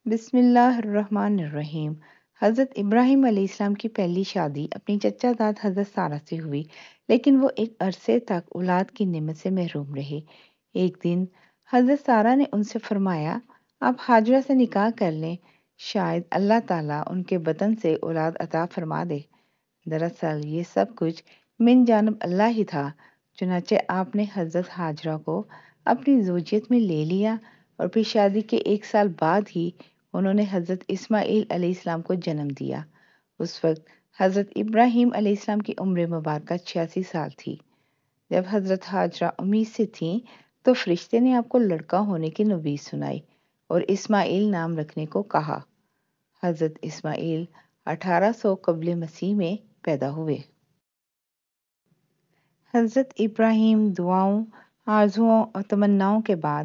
بسم اللہ الرحمن الرحیم۔ حضرت ابراہیم علیہ السلام کی پہلی شادی اپنی چچا داد حضرت سارہ سے ہوئی، لیکن وہ ایک عرصے تک اولاد کی نعمت سے محروم رہے۔ ایک دن حضرت سارہ نے ان سے فرمایا، آپ ہاجرہ سے نکاح کر لیں، شاید اللہ تعالیٰ ان کے بطن سے اولاد عطا فرما دے۔ دراصل یہ سب کچھ من جانب اللہ ہی تھا، چنانچہ آپ نے حضرت ہاجرہ کو اپنی زوجیت میں لے لیا اور پھر شادی کے 1 سال بعد ہی انہوں نے حضرت اسماعیل علیہ السلام کو جنم دیا۔ اس وقت حضرت ابراہیم علیہ السلام کی عمر مبارکہ 86 سال تھی۔ جب حضرت ہاجرہ امید سے تھیں تو فرشتے نے آپ کو لڑکا ہونے کی نوید سنائی اور اسماعیل نام رکھنے کو کہا۔ حضرت اسماعیل 1800 قبل مسیح میں پیدا ہوئے۔ حضرت ابراہیم دعاؤں، آرزوؤں اور تمناؤں کے بعد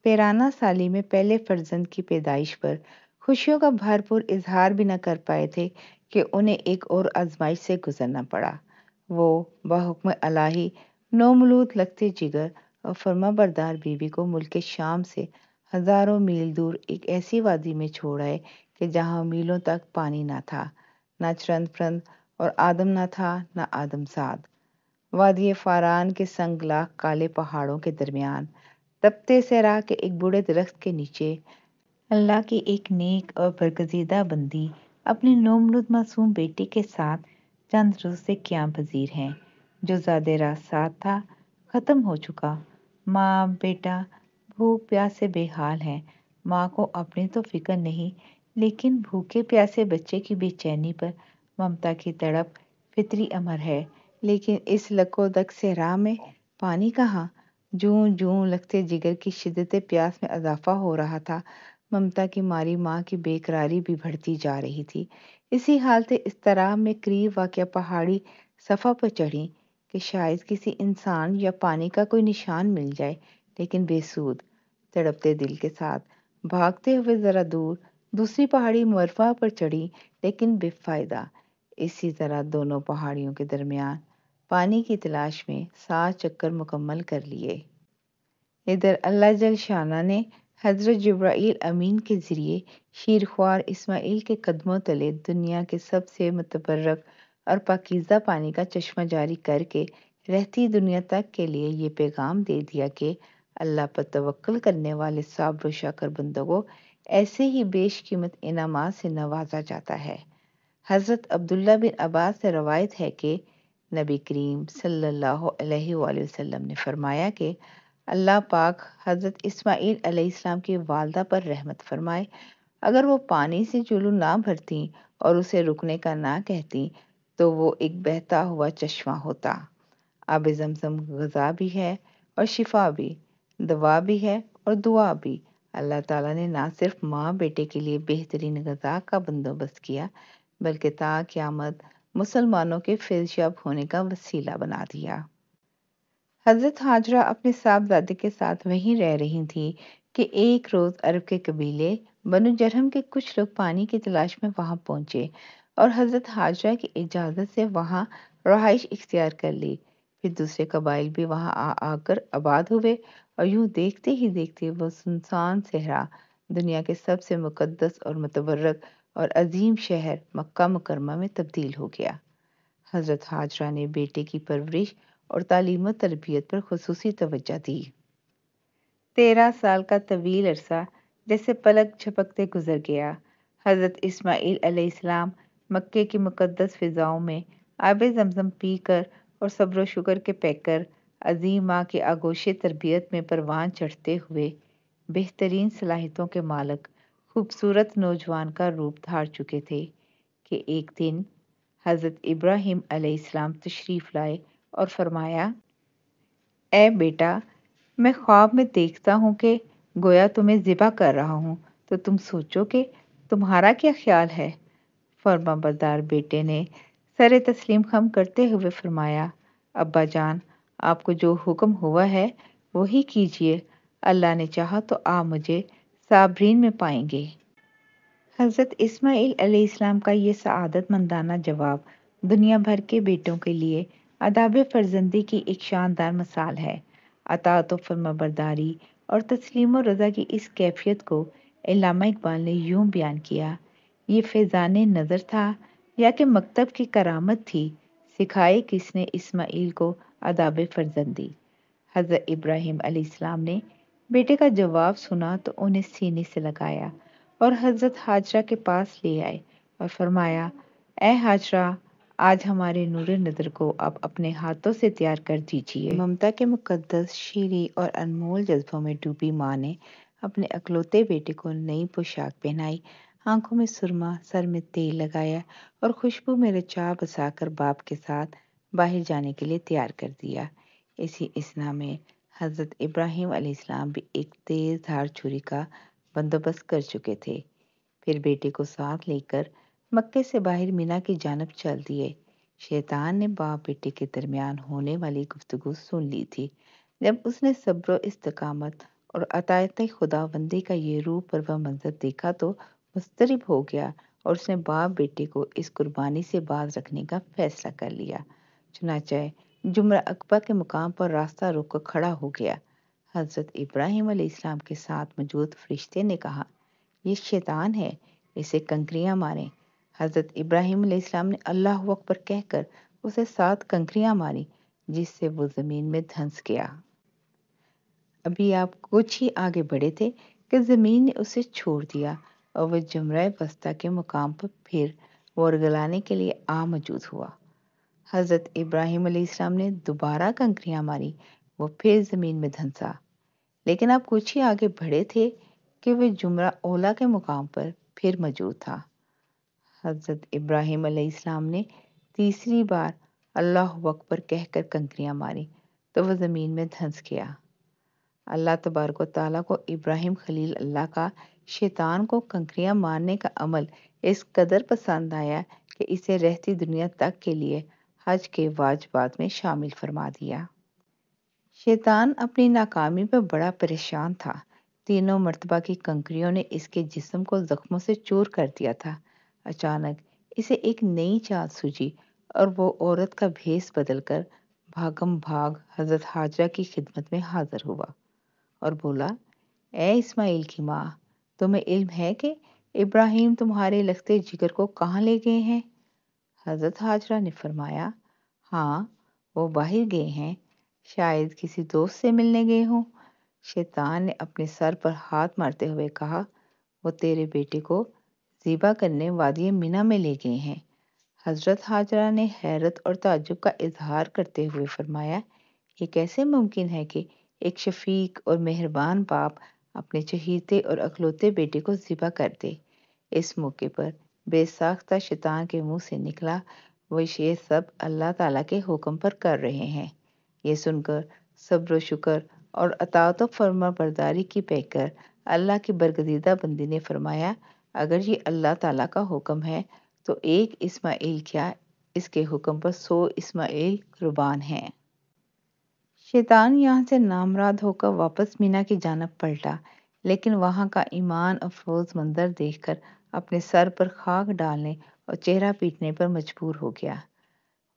13 سالی میں پہلے فرزند کی پیدائش پر خوشیوں کا بھرپور اظہار بھی نہ کر پائے تھے کہ انہیں ایک اور آزمائش سے گزرنا پڑا۔ وہ بحکم الہی نومولود لگتے جگر اور فرما بردار بیوی کو ملک شام سے ہزاروں میل دور ایک ایسی وادی میں چھوڑ آئے کہ جہاں میلوں تک پانی نہ تھا، نہ چرند پرند اور آدم نہ تھا، نہ آدم زاد۔ وادی فاران کے سنگلاخ کالے پہاڑوں کے درمیان تپتے صحرا کے ایک بوڑھے درخت کے نیچے اللہ کی ایک نیک اور برگزیدہ بندی اپنے نومولود معصوم بیٹی کے ساتھ چند روز سے قیام پذیر ہیں۔ جو زاد راہ 7 تھا، ختم ہو چکا۔ ماں بیٹا بھوک پیاس سے بے حال ہیں۔ ماں کو اپنی تو فکر نہیں، لیکن بھوکے پیاسے بچے کی بے چینی پر ممتا کی تڑپ فطری امر ہے۔ لیکن اس لکو دک صحرا میں پانی کہاں؟ جوں جوں لگتے جگر کی شدت پیاس میں اضافہ ہو رہا تھا، ممتا کی ماری ماں کی بے قراری بھی بڑھتی جا رہی تھی۔ اسی حالت اضطراب میں قریب واقع پہاڑی صفا پر چڑھی کہ شاید کسی انسان یا پانی کا کوئی نشان مل جائے، لیکن بے سود۔ تڑپتے دل کے ساتھ بھاگتے ہوئے ذرا دور دوسری پہاڑی مرفا پر چڑھی، لیکن بے فائدہ۔ اسی طرح دونوں پہاڑیوں کے درمیان پانی کی تلاش میں 7 چکر مکمل کر لیے۔ ادھر اللہ جل شانہ نے حضرت جبرائیل امین کے ذریعے شیرخوار اسماعیل کے قدموں تلے دنیا کے سب سے متبرک اور پاکیزہ پانی کا چشمہ جاری کر کے رہتی دنیا تک کے لیے یہ پیغام دے دیا کہ اللہ پر توکل کرنے والے صابر و شاکر بندوں کو ایسے ہی بیش قیمت انعامات سے نوازا جاتا ہے۔ حضرت عبداللہ بن عباس سے روایت ہے کہ نبی کریم صلی اللہ علیہ وآلہ وسلم نے فرمایا کہ اللہ پاک حضرت اسماعیل علیہ السلام کی والدہ پر رحمت فرمائے، اگر وہ پانی سے چولو نہ بھرتی اور اسے رکنے کا نہ کہتی تو وہ ایک بہتا ہوا چشمہ ہوتا۔ آب زمزم غذا بھی ہے اور شفا بھی، دوا بھی ہے اور دعا بھی۔ اللہ تعالیٰ نے نہ صرف ماں بیٹے کے لیے بہترین غذا کا بندوبست کیا، بلکہ تا قیامت مسلمانوں کے فیضیاب ہونے کا وسیلہ بنا دیا۔ حضرت ہاجرہ اپنے صاحبزادے کے ساتھ وہیں رہ رہی تھیں کہ ایک روز عرب کے قبیلے بنو جرہم کے کچھ لوگ پانی کی تلاش میں وہاں پہنچے اور حضرت ہاجرہ کی اجازت سے وہاں رہائش اختیار کر لی۔ پھر دوسرے قبائل بھی وہاں آ کر آباد ہوئے اور یوں دیکھتے ہی دیکھتے وہ سنسان صحرا، دنیا کے سب سے مقدس اور متبرک اور عظیم شہر مکہ مکرمہ میں تبدیل ہو گیا۔ حضرت ہاجرہ نے بیٹے کی پرورش اور تعلیم و تربیت پر خصوصی توجہ دی۔ 13 سال کا طویل عرصہ جیسے پلک جھپکتے گزر گیا۔ حضرت اسماعیل علیہ السلام مکے کی مقدس فضاؤں میں آب زمزم پی کر اور صبر و شکر کے پیکر عظیم ماں کی آغوش تربیت میں پروان چڑھتے ہوئے بہترین صلاحیتوں کے مالک خوبصورت نوجوان کا روپ دھار چکے تھے کہ ایک دن حضرت ابراہیم علیہ السلام تشریف لائے اور فرمایا، اے بیٹا، میں خواب میں دیکھتا ہوں کہ گویا تمہیں ذبح کر رہا ہوں، تو تم سوچو کہ تمہارا کیا خیال ہے؟ فرما بردار بیٹے نے سر تسلیم خم کرتے ہوئے فرمایا، ابا جان، آپ کو جو حکم ہوا ہے وہی کیجیے، اللہ نے چاہا تو آپ مجھے صابرین میں پائیں گے۔ حضرت اسماعیل علیہ السلام کا یہ سعادت مندانہ جواب دنیا بھر کے بیٹوں کے لیے آداب فرزندی کی ایک شاندار مثال ہے۔ اطاعت و فرما برداری اور تسلیم و رضا کی اس کیفیت کو علامہ اقبال نے یوں بیان کیا، یہ فیضان نظر تھا یا کہ مکتب کی کرامت تھی، سکھائے کس نے اسماعیل کو آداب فرزندی۔ حضرت ابراہیم علیہ السلام نے بیٹے کا جواب سنا تو انہیں سینے سے لگایا اور حضرت حاجرہ کے پاس لے آئے اور فرمایا، اے حاجرہ، آج ہمارے نور نظر کو آپ اپنے ہاتھوں سے تیار کر دیجیے۔ ممتا کے مقدس، شیریں اور انمول جذبوں میں ڈوبی ماں نے اپنے اکلوتے بیٹے کو نئی پوشاک پہنائی، آنکھوں میں سرما، سر میں تیل لگایا اور خوشبو میں رچا بسا کر باپ کے ساتھ باہر جانے کے لیے تیار کر دیا۔ اسی اثنا میں حضرت ابراہیم علیہ السلام بھی ایک تیز دھار چھری کا بندوبست کر چکے تھے۔ پھر بیٹے کو ساتھ لے کر مکے سے باہر مینا کی جانب چل دیے۔ شیطان نے باپ بیٹے کے درمیان ہونے والی گفتگو سن لی تھی۔ جب اس نے صبر و استقامت اور اطاعت خداوندی کا یہ روح پروا منظر دیکھا تو مضطرب ہو گیا اور اس نے باپ بیٹے کو اس قربانی سے باز رکھنے کا فیصلہ کر لیا۔ چنانچہ جمرہ عقبہ کے مقام پر راستہ روک کر کھڑا ہو گیا۔ حضرت ابراہیم علیہ السلام کے ساتھ موجود فرشتے نے کہا، یہ شیطان ہے، اسے کنکریاں ماریں۔ حضرت ابراہیم علیہ السلام نے اللہ اکبر کہہ کر اسے 7 کنکریاں ماری، جس سے وہ زمین میں دھنس گیا۔ ابھی آپ کچھ ہی آگے بڑھے تھے کہ زمین نے اسے چھوڑ دیا اور وہ جمرہ وسطیٰ کے مقام پر پھر ورگلانے کے لیے موجود ہوا۔ حضرت ابراہیم علیہ السلام نے دوبارہ کنکریاں ماری، وہ پھر زمین میں دھنسا۔ لیکن آپ کچھ ہی آگے بڑھے تھے کہ وہ جمرہ اولا کے مقام پر پھر موجود تھا۔ حضرت ابراہیم علیہ السلام نے تیسری بار اللہ اکبر کہہ کر کنکریاں ماری تو وہ زمین میں دھنس گیا۔ اللہ تبارک و تعالیٰ کو ابراہیم خلیل اللہ کا شیطان کو کنکریاں مارنے کا عمل اس قدر پسند آیا کہ اسے رہتی دنیا تک کے لیے حج کے واجبات میں شامل فرما دیا۔ شیطان اپنی ناکامی پر بڑا پریشان تھا۔ 3 مرتبہ کی کنکریوں نے اس کے جسم کو زخموں سے چور کر دیا تھا۔ اچانک اسے ایک نئی چال سوجی اور وہ عورت کا بھیس بدل کر بھاگم بھاگ حضرت حاجرہ کی خدمت میں حاضر ہوا اور بولا، اے اسماعیل کی ماں، تمہیں علم ہے کہ ابراہیم تمہارے لختے جگر کو کہاں لے گئے ہیں؟ حضرت حاجرہ نے فرمایا، ہاں، وہ باہر گئے ہیں، شاید کسی دوست سے ملنے گئے ہوں۔ شیطان نے اپنے سر پر ہاتھ مارتے ہوئے کہا، وہ تیرے بیٹے کو ذبح کرنے وادی مینا میں لے گئے ہیں۔ حضرت حاجرہ نے حیرت اور تعجب کا اظہار کرتے ہوئے فرمایا، یہ کیسے ممکن ہے کہ ایک شفیق اور مہربان باپ اپنے چہیتے اور اکلوتے بیٹے کو ذبح کر دے؟ اس موقع پر بے ساختہ شیطان کے منہ سے نکلا، وہ یہ سب اللہ تعالیٰ کے حکم پر کر رہے ہیں۔ یہ سن کر صبر و شکر اور اطاعت و فرما برداری کی پیکر اللہ کی برگزیدہ بندی نے فرمایا، اگر یہ اللہ تعالیٰ کا حکم ہے تو ایک اسماعیل کیا، اس کے حکم پر 100 اسماعیل قربان ہیں۔ شیطان یہاں سے نامراد ہو کر واپس مینا کی جانب پلٹا، لیکن وہاں کا ایمان افروز منظر دیکھ کر اپنے سر پر خاک ڈالنے اور چہرہ پیٹنے پر مجبور ہو گیا۔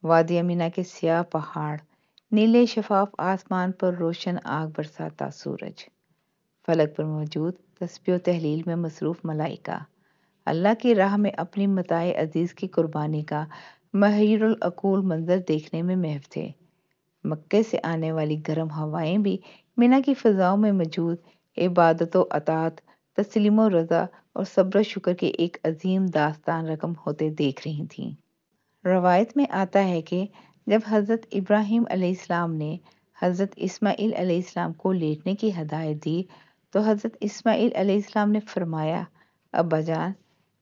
وادی مینا کے سیاہ پہاڑ، نیلے شفاف آسمان پر روشن آگ برساتا سورج، فلک پر موجود تسبیح و تحلیل میں مصروف ملائکہ، اللہ کی راہ میں اپنی متاع عزیز کی قربانی کا محیر العقول منظر دیکھنے میں محو تھے۔ مکے سے آنے والی گرم ہوائیں بھی مینا کی فضاؤں میں موجود عبادت و اطاعت، تسلیم و رضا اور صبر و شکر کی ایک عظیم داستان رقم ہوتے دیکھ رہی تھیں۔ روایت میں آتا ہے کہ جب حضرت ابراہیم علیہ السلام نے حضرت اسماعیل علیہ السلام کو لیٹنے کی ہدایت دی تو حضرت اسماعیل علیہ السلام نے فرمایا، ابا جان،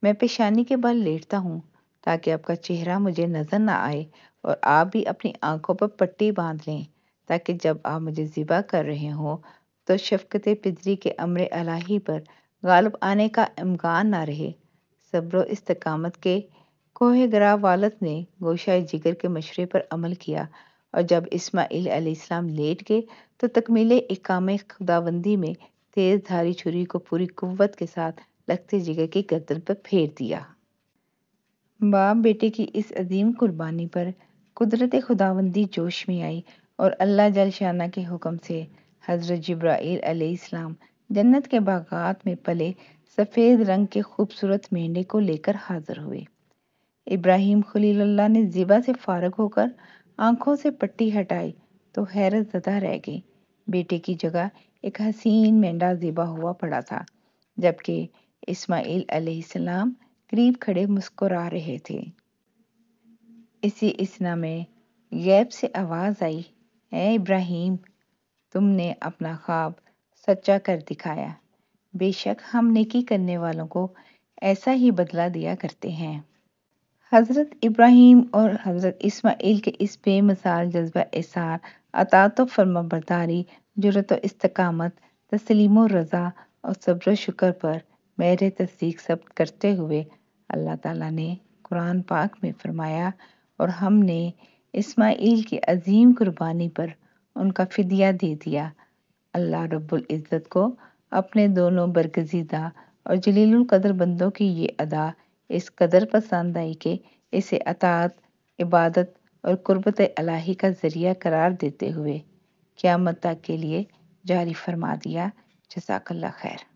میں پیشانی کے بل لیٹتا ہوں تاکہ آپ کا چہرہ مجھے نظر نہ آئے، اور آپ بھی اپنی آنکھوں پر پٹی باندھ لیں تاکہ جب آپ مجھے ذبح کر رہے ہوں تو شفقت پدری کے امر الہی پر غالب آنے کا امکان نہ رہے۔ صبر و استقامت کے کوہ گرا والد نے گوشہ جگر کے مشورے پر عمل کیا، اور جب اسماعیل علیہ السلام لیٹ گئے تو تکمیل احکام خداوندی میں تیز دھاری چھری کو پوری قوت کے ساتھ لختے جگر کی گردن پر پھیر دیا۔ باپ بیٹے کی اس عظیم قربانی پر قدرت خداوندی جوش میں آئی اور اللہ جل شانہ کے حکم سے حضرت جبرائیل علیہ السلام جنت کے باغات میں پلے سفید رنگ کے خوبصورت مینڈے کو لے کر حاضر ہوئے۔ ابراہیم خلیل اللہ نے زیبا سے فارغ ہو کر آنکھوں سے پٹی ہٹائی تو حیرت زدہ رہ گئے۔ بیٹے کی جگہ ایک حسین مینڈا ذبح ہوا پڑا تھا، جبکہ اسماعیل علیہ السلام قریب کھڑے مسکرا رہے تھے۔ اسی اثنا میں غیب سے آواز آئی، اے ابراہیم، تم نے اپنا خواب سچا کر دکھایا۔ بے شک ہم نیکی کرنے والوں کو ایسا ہی بدلہ دیا کرتے ہیں۔ حضرت ابراہیم اور حضرت اسماعیل کے اس بے مثال جذبہ اثار، اطاعت و فرمانبرداری، جرأت و استقامت، تسلیم و رضا اور صبر و شکر پر مہر تصدیق ثبت کرتے ہوئے اللہ تعالیٰ نے قرآن پاک میں فرمایا، اور ہم نے اسماعیل کی عظیم قربانی پر ان کا فدیہ دے دیا۔ اللہ رب العزت کو اپنے دونوں برگزیدہ اور جلیل القدر بندوں کی یہ ادا اس قدر پسند آئی کہ اسے اطاعت، عبادت اور قربت الہی کا ذریعہ قرار دیتے ہوئے قیامت تک کے لیے جاری فرما دیا۔ جزاک اللہ خیر۔